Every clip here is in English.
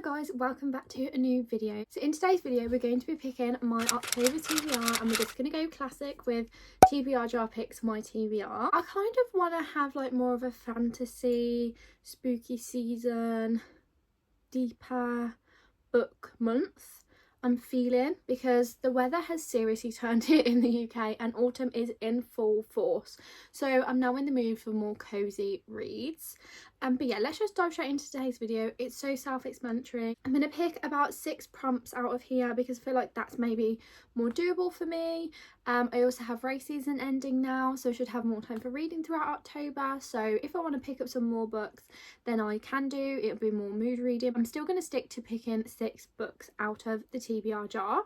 guys, welcome back to a new video. So in today's video we're going to be picking my October TBR and we're just going to go classic with TBR jar picks my TBR. I kind of want to have like more of a fantasy, spooky season, deeper book month I'm feeling, because the weather has seriously turned here in the UK and autumn is in full force. So I'm now in the mood for more cozy reads. But yeah, let's just dive straight into today's video. It's so self-explanatory. I'm going to pick about 6 prompts out of here because I feel like that's maybe more doable for me. I also have race season ending now, so I should have more time for reading throughout October. So if I want to pick up some more books, then I can do. It'll be more mood reading. I'm still going to stick to picking 6 books out of the TBR jar.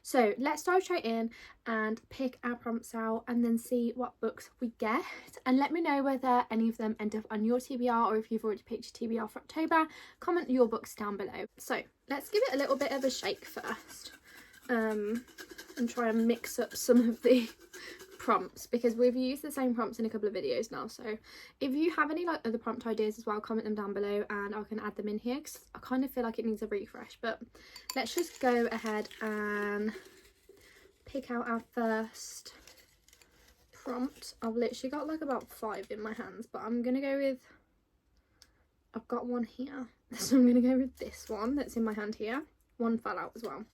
So let's dive straight in and pick our prompts out and then see what books we get. And let me know whether any of them end up on your TBR, or if you've already picked your TBR for October, comment your books down below. So let's give it a little bit of a shake first. And try and mix up some of the prompts, because we've used the same prompts in a couple of videos now. So if you have any like other prompt ideas as well, comment them down below and I can add them in here, because I kind of feel like it needs a refresh. But let's just go ahead and pick out our first prompt. I've literally got like about 5 in my hands, but I'm gonna go with, I've got one here, so I'm gonna go with this one that's in my hand here. One fell out as well.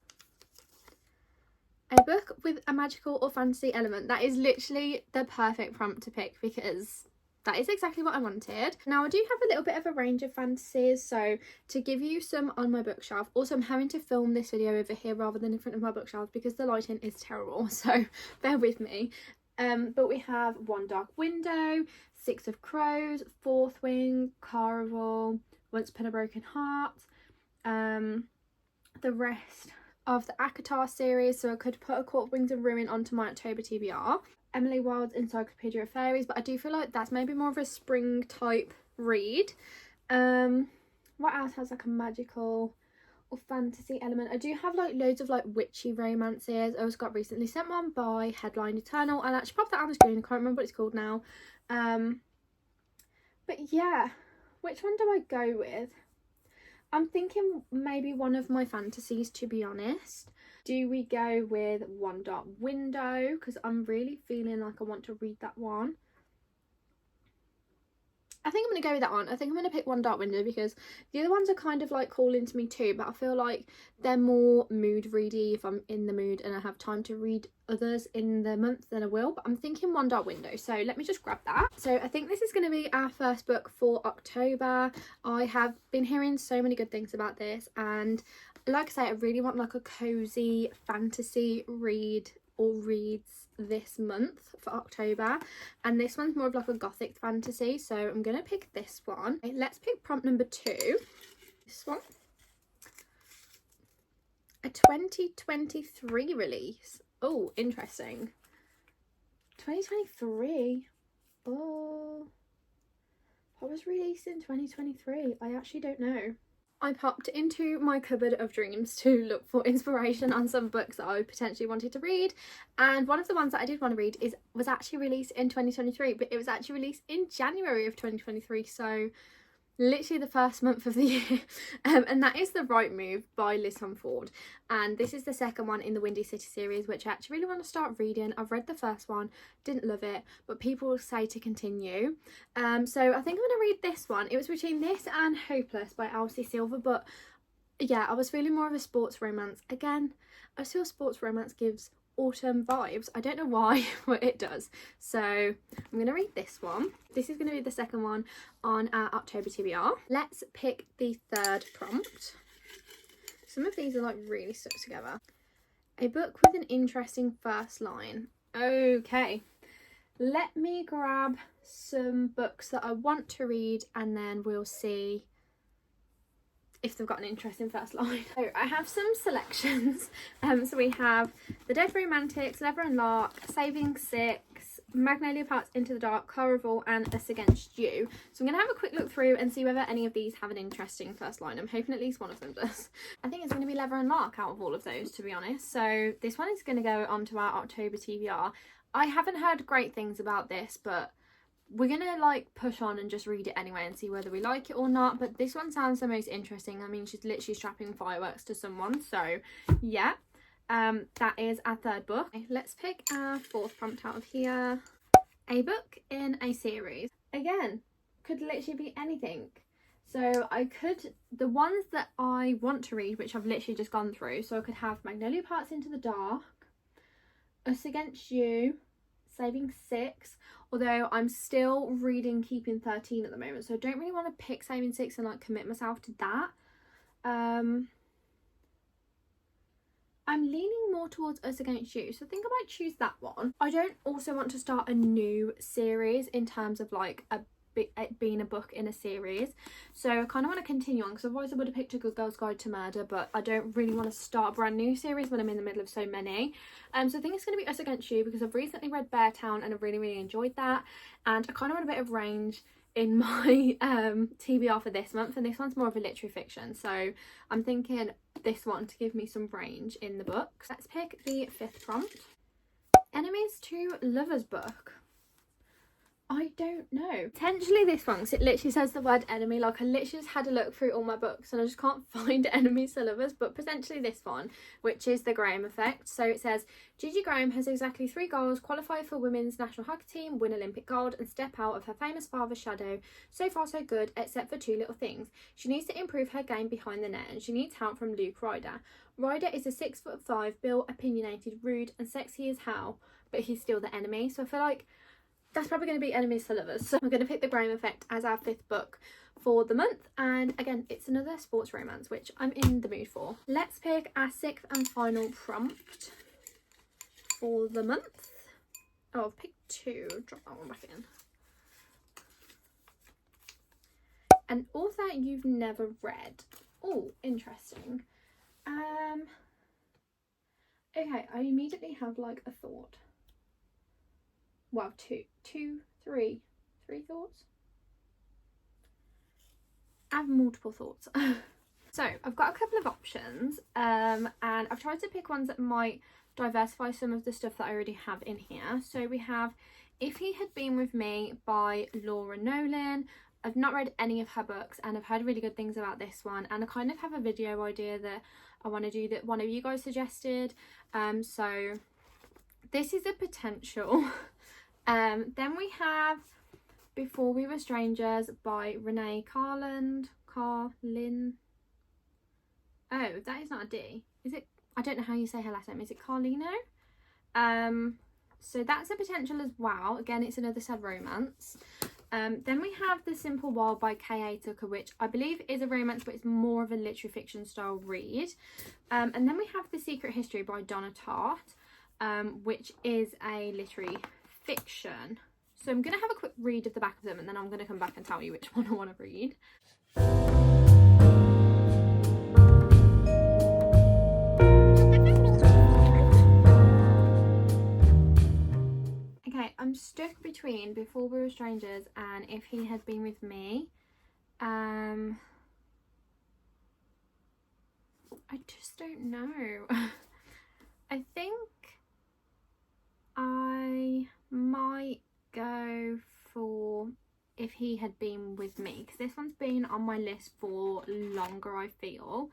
A book with a magical or fantasy element. That is literally the perfect prompt to pick, because that is exactly what I wanted. Now I do have a little bit of a range of fantasies, so to give you some on my bookshelf. Also, I'm having to film this video over here rather than in front of my bookshelf because the lighting is terrible, so bear with me. But we have One Dark Window, Six of Crows, Fourth Wing, Caraval, Once Upon a Broken Heart, the rest of the Akatar series, so I could put A Court of Wings and Ruin onto my October TBR. Emily Wilde's Encyclopedia of Fairies, but I do feel like that's maybe more of a spring type read. What else has like a magical or fantasy element? I do have like loads of like witchy romances. I also got recently sent one by Headline Eternal, and actually pop that on the screen, I can't remember what it's called now. But yeah, which one do I go with? I'm thinking maybe one of my fantasies, to be honest. Do we go with One Dark Window? Because I'm really feeling like I want to read that one. I think I'm going to go with that one. I think I'm going to pick One Dark Window because the other ones are kind of like calling to me too, but I feel like they're more mood ready if I'm in the mood and I have time to read others in the month, then I will. But I'm thinking One Dark Window, so let me just grab that. So I think this is going to be our first book for October. I have been hearing so many good things about this, and like I say, I really want like a cozy fantasy read or reads this month for October, and this one's more of like a gothic fantasy, so I'm gonna pick this one. Okay, let's pick prompt number 2. This one, a 2023 release. Oh, interesting. 2023. Oh, what was released in 2023? I actually don't know. I popped into my cupboard of dreams to look for inspiration on some books that I potentially wanted to read, and one of the ones that I did want to read was actually released in 2023, but it was actually released in January of 2023, so literally the first month of the year. And that is The Right Move by Liz Ford, and this is the second one in the Windy City series, which I actually really want to start reading. I've read the first one, didn't love it, but people say to continue, so I think I'm going to read this one. It was between this and Hopeless by Elsie Silver, but yeah, I was feeling more of a sports romance. Again, I feel sports romance gives autumn vibes. I don't know why, but it does. So I'm going to read this one. This is going to be the second one on our October TBR. Let's pick the third prompt. Some of these are like really stuck together. A book with an interesting first line. Okay, let me grab some books that I want to read and then we'll see if they've got an interesting first line. So I have some selections. So we have The Dead Romantics, Never and Lark, Saving Six, Magnolia Parks, Into the Dark, Caraval, and Us Against You. So I'm going to have a quick look through and see whether any of these have an interesting first line. I'm hoping at least one of them does. I think it's going to be Leather and Lark out of all of those, to be honest. So this one is going to go onto our October TBR. I haven't heard great things about this, but we're gonna like push on and just read it anyway and see whether we like it or not. But this one sounds the most interesting. I mean, she's literally strapping fireworks to someone, so yeah. That is our third book. Okay, let's pick our fourth prompt out of here. A book in a series. Again, could literally be anything. So I could, the ones that I want to read, which I've literally just gone through, so I could have Magnolia Parks into the Dark, Us Against You, Saving Six, although I'm still reading Keeping 13 at the moment, so I don't really want to pick Saving Six and like commit myself to that. I'm leaning more towards Us Against You, so I think I might choose that one. I don't also want to start a new series in terms of like it being a book in a series, so I kind of want to continue on, because otherwise I would have picked A Good Girl's Guide to Murder, but I don't really want to start a brand new series when I'm in the middle of so many. So I think it's going to be Us Against You, because I've recently read Beartown and I've really enjoyed that, and I kind of want a bit of range in my TBR for this month, and this one's more of a literary fiction, so I'm thinking this one to give me some range in the books. Let's pick the fifth prompt. Enemies to Lovers book. I don't know. Potentially this one, because it literally says the word enemy. Like, I literally just had a look through all my books and I just can't find enemies to lovers, but potentially this one, which is The Graham Effect. So it says, Gigi Graham has exactly 3 goals: qualify for women's national hockey team, win Olympic gold, and step out of her famous father's shadow. So far so good, except for 2 little things. She needs to improve her game behind the net, and she needs help from Luke Ryder. Ryder is a 6'5" built, opinionated, rude, and sexy as hell, but he's still the enemy. So I feel like that's probably going to be enemies to lovers. So I'm going to pick The Graham Effect as our 5th book for the month, and again it's another sports romance, which I'm in the mood for. Let's pick our 6th and final prompt for the month. Oh, I've picked 2. Drop that one back in. An author you've never read. Oh, interesting. Okay, I immediately have like a thought. Well, three thoughts. I have multiple thoughts. So I've got a couple of options, and I've tried to pick ones that might diversify some of the stuff that I already have in here. So we have If He Had Been With Me by Laura Nolan. I've not read any of her books and I've heard really good things about this one, and I kind of have a video idea that I want to do that one of you guys suggested, so this is a potential. Then we have Before We Were Strangers by Renee Carlin. Oh, that is not a D. Is it? I don't know how you say her last name. Is it Carlino? So that's a potential as well. Again, it's another sad romance. Then we have The Simple World by K.A. Tucker, which I believe is a romance, but it's more of a literary fiction style read. And then we have The Secret History by Donna Tartt, which is a literary fiction. So I'm going to have a quick read of the back of them, and then I'm going to come back and tell you which one I want to read. Okay, I'm stuck between Before We Were Strangers and If He Had Been With Me. I just don't know. I think I might go for If He Had Been With Me, because this one's been on my list for longer, I feel.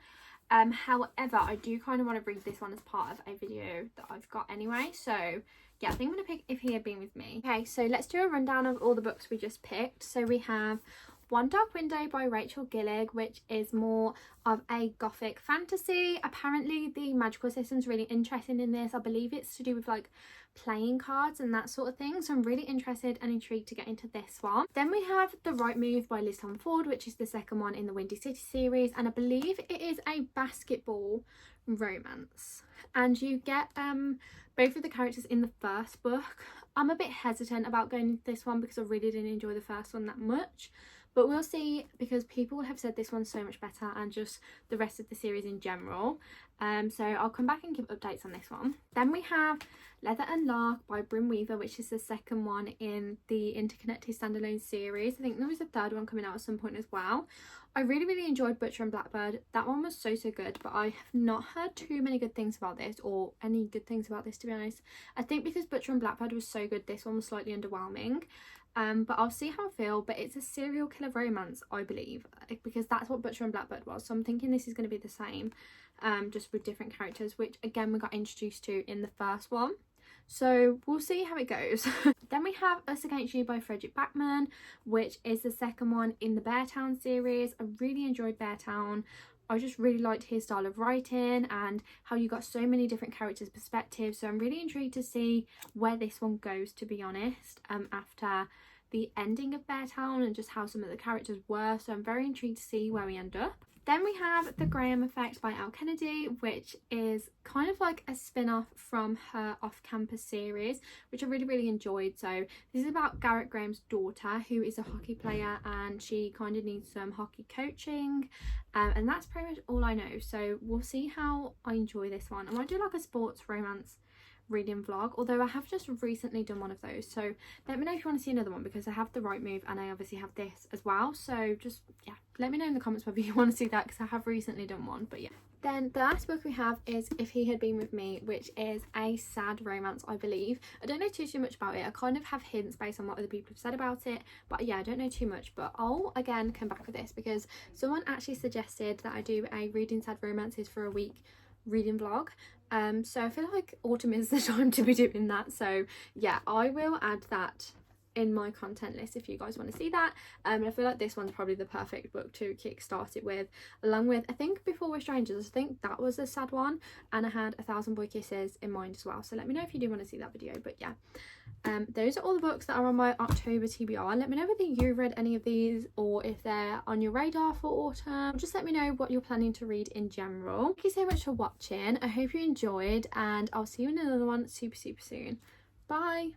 However, I do kind of want to read this one as part of a video that I've got anyway, so yeah, I think I'm going to pick If He Had Been With Me. Okay, so let's do a rundown of all the books we just picked. So we have One Dark Window by Rachel Gillig, which is more of a gothic fantasy. Apparently the magical system's really interesting in this. I believe it's to do with like playing cards and that sort of thing, so I'm really interested and intrigued to get into this one. Then we have The Right Move by Liz Ford, which is the second one in the Windy City series, and I believe it is a basketball romance, and you get both of the characters in the first book. I'm a bit hesitant about going into this one because I really didn't enjoy the first one that much, but we'll see, because people have said this one's so much better, and just the rest of the series in general. So I'll come back and give updates on this one. Then we have Leather and Lark by Bryn Weaver, which is the second one in the Interconnected Standalone series. I think there was a third one coming out at some point as well. I really enjoyed Butcher and Blackbird. That one was so good, but I have not heard too many good things about this, or any good things about this, to be honest. I think because Butcher and Blackbird was so good, this one was slightly underwhelming. but I'll see how I feel. But it's a serial killer romance, I believe, because that's what Butcher and Blackbird was, so I'm thinking this is going to be the same, just with different characters, which again we got introduced to in the first one, so we'll see how it goes. Then we have Us Against You by Frederick Backman, which is the second one in the Beartown series. I really enjoyed Beartown. I just really liked his style of writing and how you got so many different characters' perspectives, so I'm really intrigued to see where this one goes, to be honest, after the ending of Beartown and just how some of the characters were, so I'm very intrigued to see where we end up. Then we have The Graham Effect by Elle Kennedy, which is kind of like a spin-off from her off-campus series, which I really enjoyed. So this is about Garrett Graham's daughter, who is a hockey player, and she kind of needs some hockey coaching, and that's pretty much all I know. So we'll see how I enjoy this one. I might do like a sports romance reading vlog, although I have just recently done one of those, so let me know if you want to see another one, because I have The Right Move and I obviously have this as well, so just yeah, let me know in the comments whether you want to see that, because I have recently done one. But yeah, then the last book we have is If He Had Been With Me, which is a sad romance, I believe. I don't know too much about it. I kind of have hints based on what other people have said about it, but yeah, I don't know too much. But I'll again come back with this because someone actually suggested that I do a reading sad romances for a week reading vlog, so I feel like autumn is the time to be doing that. So yeah, I will add that in my content list if you guys want to see that. And I feel like this one's probably the perfect book to kickstart it with, along with, I think, Before We're Strangers. I think that was a sad one, and I had 1,000 Boy Kisses in mind as well, so let me know if you do want to see that video. But yeah, those are all the books that are on my October TBR. Let me know whether you've read any of these or if they're on your radar for autumn. Just let me know what you're planning to read in general. Thank you so much for watching. I hope you enjoyed, and I'll see you in another one super soon. Bye.